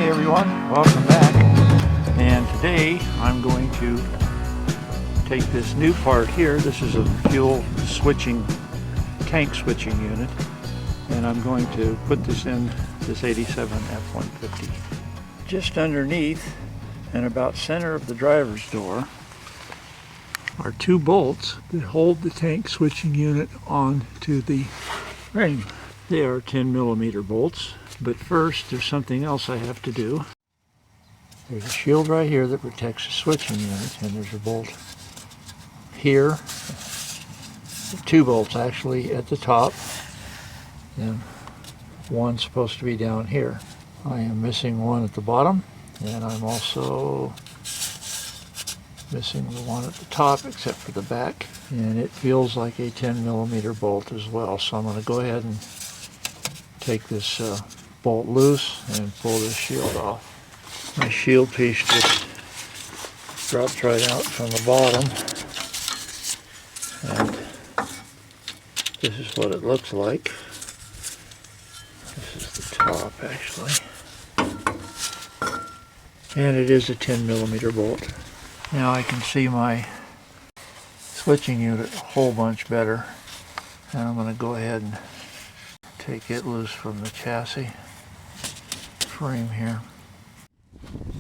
Hey everyone, welcome back. And today I'm going to take this new part here. This is a fuel switching, tank switching unit. And I'm going to put this in this 87 F150. Just underneath and about center of the driver's door are two bolts that hold the tank switching unit on to the frame. They are 10mm bolts. But first, there's something else I have to do. There's a shield right here that protects the switching unit, and there's a bolt here. Two bolts actually at the top, and one's supposed to be down here. I am missing one at the bottom, and I'm also missing the one at the top except for the back. And it feels like a 10mm bolt as well, so I'm going to go ahead and take this bolt loose and pull this shield off. My shield piece just dropped right out from the bottom, and this is what it looks like. This is the top actually, and it is a 10mm bolt. Now I can see my switching unit a whole bunch better, and I'm going to go ahead and take it loose from the chassis frame here.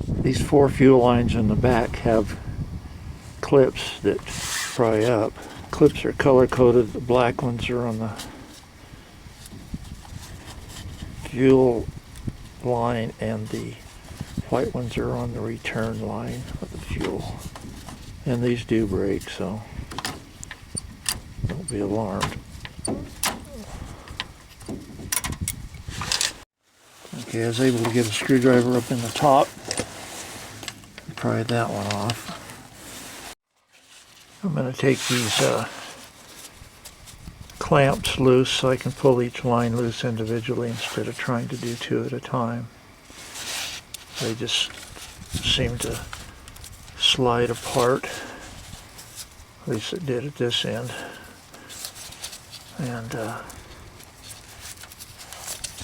These four fuel lines in the back have clips that pry up. Clips are color coded. The black ones are on the fuel line and the white ones are on the return line of the fuel. And these do break, so don't be alarmed. Okay, I was able to get a screwdriver up in the top and pry that one off. I'm going to take these clamps loose so I can pull each line loose individually instead of trying to do two at a time. They just seem to slide apart. At least it did at this end. And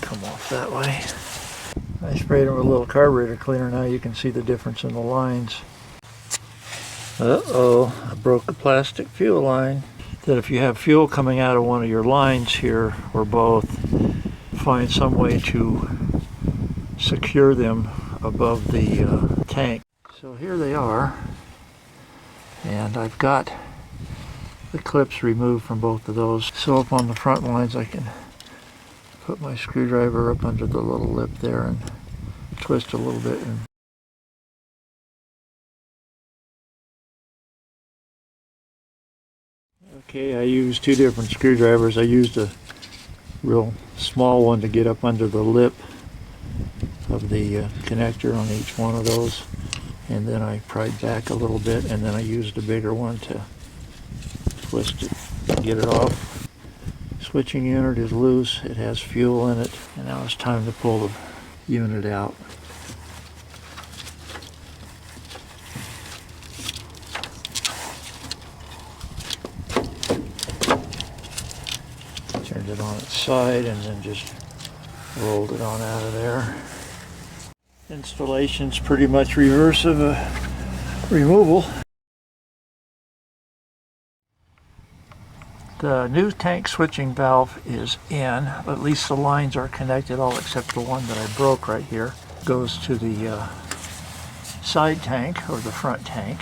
come off that way. I sprayed them with a little carburetor cleaner. Now you can see the difference in the lines. Uh-oh, I broke the plastic fuel line. That if you have fuel coming out of one of your lines here, or both, find some way to secure them above the tank. So here they are, and I've got the clips removed from both of those. So up on the front lines I can put my screwdriver up under the little lip there and twist a little bit. And okay, I used two different screwdrivers. I used a real small one to get up under the lip of the connector on each one of those, and then I pried back a little bit, and then I used a bigger one to twist it and get it off. Switching unit is loose, it has fuel in it, and now it's time to pull the unit out. Turned it on its side and then just rolled it on out of there. Installation's pretty much reverse of a removal. The new tank switching valve is in. At least the lines are connected, all except the one that I broke right here. Goes to the side tank, or the front tank.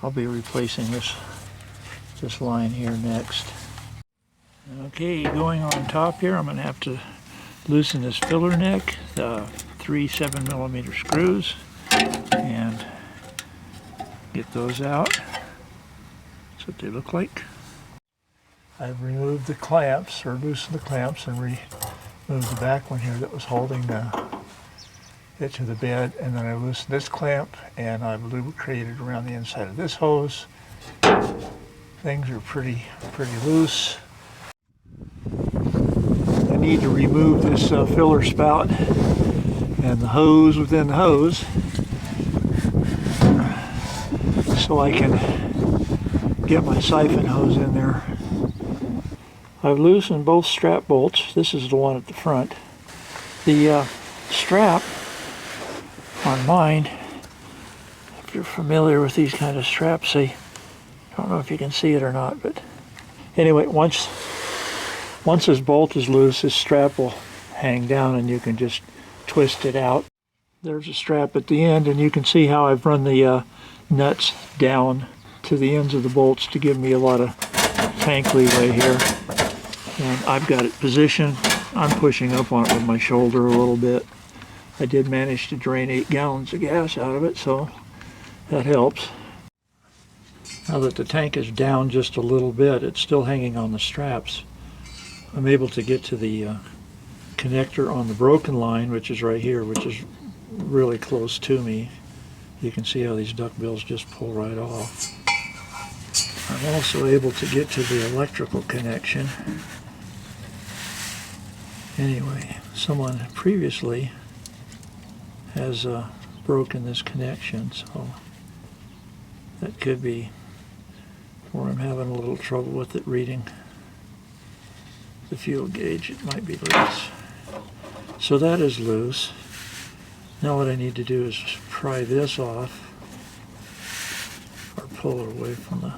I'll be replacing this line here next. Okay, going on top here, I'm going to have to loosen this filler neck, the 3 7mm screws, and get those out. That's what they look like. I've removed the clamps, or loosened the clamps, and removed the back one here that was holding it to the bed, and then I loosened this clamp, and I've lubricated around the inside of this hose. Things are pretty loose. I need to remove this filler spout and the hose within the hose so I can get my siphon hose in there. I've loosened both strap bolts. This is the one at the front. The strap on mine, if you're familiar with these kind of straps, I don't know if you can see it or not, but anyway, once this bolt is loose, this strap will hang down and you can just twist it out. There's a strap at the end, and you can see how I've run the nuts down to the ends of the bolts to give me a lot of tank leeway here. And I've got it positioned. I'm pushing up on it with my shoulder a little bit. I did manage to drain 8 gallons of gas out of it, so that helps. Now that the tank is down just a little bit, it's still hanging on the straps. I'm able to get to the connector on the broken line, which is right here, which is really close to me. You can see how these duckbills just pull right off. I'm also able to get to the electrical connection. Anyway, someone previously has broken this connection, so that could be where I'm having a little trouble with it reading the fuel gauge. It might be loose. So that is loose. Now what I need to do is pry this off, or pull it away from the...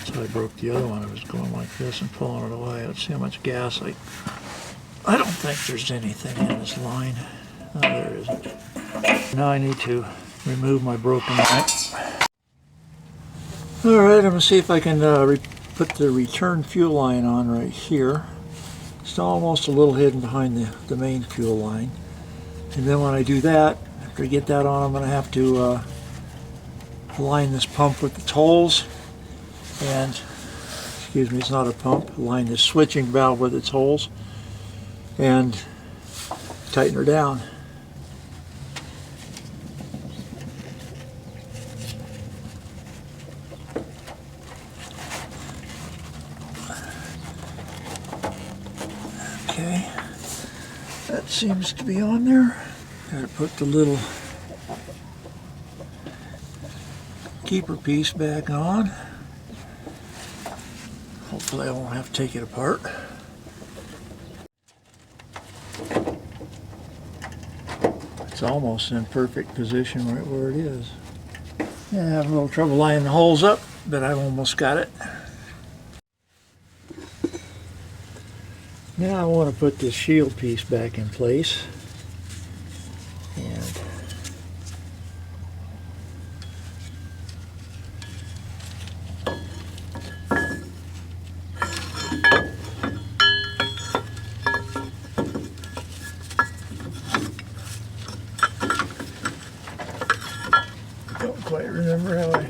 So I broke the other one. I was going like this and pulling it away. Let's see how much gas I don't think there's anything in this line. Oh, there isn't. Now I need to remove my broken line. Alright, I'm going to see if I can put the return fuel line on right here. It's almost a little hidden behind the main fuel line. And then when I do that, after I get that on, I'm going to have to align this pump with the holes. And, excuse me, it's not a pump. Align this switching valve with its holes. And tighten her down. Okay, that seems to be on there. Gotta put the little keeper piece back on. Hopefully I won't have to take it apart. It's almost in perfect position right where it is. Yeah, I have a little trouble lining the holes up, but I've almost got it. Now I want to put this shield piece back in place. And don't quite remember how I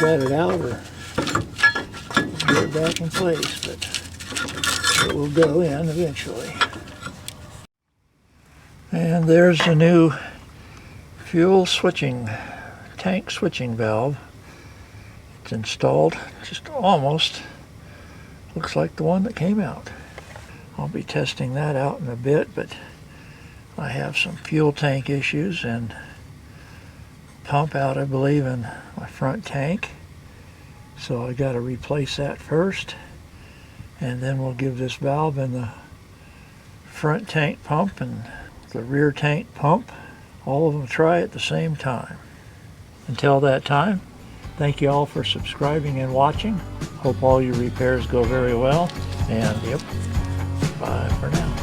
got it out or get it back in place, but it will go in eventually. And there's the new fuel switching, tank switching valve. It's installed, just almost looks like the one that came out. I'll be testing that out in a bit, but I have some fuel tank issues and pump out, I believe, in my front tank. So I got to replace that first. And then we'll give this valve in the front tank pump and the rear tank pump, all of them try at the same time. Until that time, thank you all for subscribing and watching. Hope all your repairs go very well. And yep, bye for now.